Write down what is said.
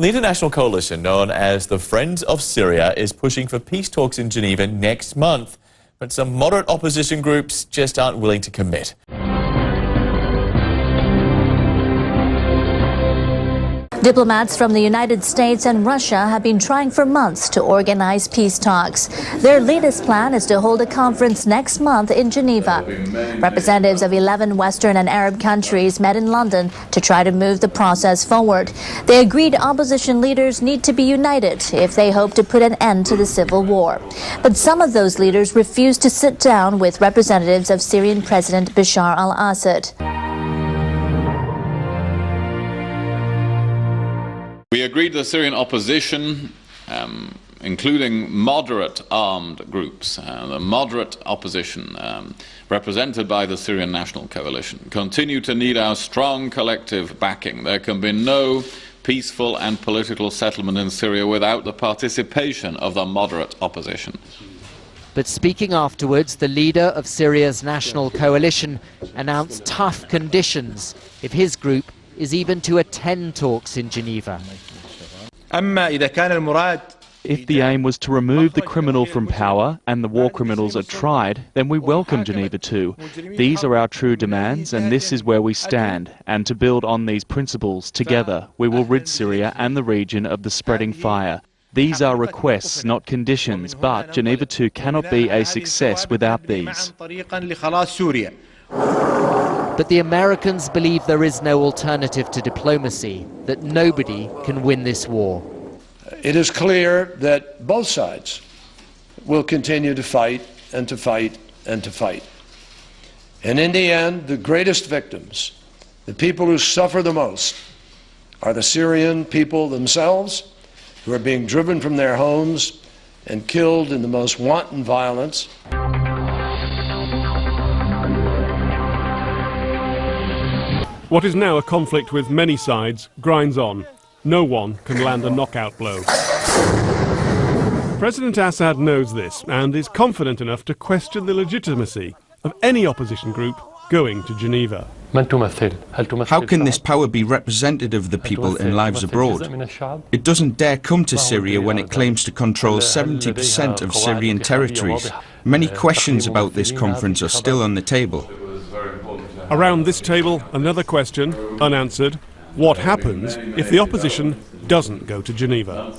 Well, the international coalition known as the Friends of Syria is pushing for peace talks in Geneva next month. But some moderate opposition groups just aren't willing to commit. Diplomats from the United States and Russia have been trying for months to organize peace talks. Their latest plan is to hold a conference next month in Geneva. Representatives of 11 Western and Arab countries met in London to try to move the process forward. They agreed opposition leaders need to be united if they hope to put an end to the civil war. But some of those leaders refused to sit down with representatives of Syrian President Bashar al-Assad. We agreed the Syrian opposition, including moderate armed groups, the moderate opposition represented by the Syrian National Coalition, continue to need our strong collective backing. There can be no peaceful and political settlement in Syria without the participation of the moderate opposition. But speaking afterwards, the leader of Syria's National Coalition announced tough conditions if his group is even to attend talks in Geneva. If the aim was to remove the criminal from power and the war criminals are tried, then we welcome Geneva II. These are our true demands and this is where we stand. And to build on these principles, together, we will rid Syria and the region of the spreading fire. These are requests, not conditions, but Geneva II cannot be a success without these. But the Americans believe there is no alternative to diplomacy, that nobody can win this war. It is clear that both sides will continue to fight and to fight and to fight. And in the end, the greatest victims, the people who suffer the most, are the Syrian people themselves, who are being driven from their homes and killed in the most wanton violence. What is now a conflict with many sides grinds on. No one can land a knockout blow. President Assad knows this and is confident enough to question the legitimacy of any opposition group going to Geneva. How can this power be representative of the people in lives abroad? It doesn't dare come to Syria when it claims to control 70% of Syrian territories. Many questions about this conference are still on the table. Around this table, another question, unanswered. What happens if the opposition doesn't go to Geneva?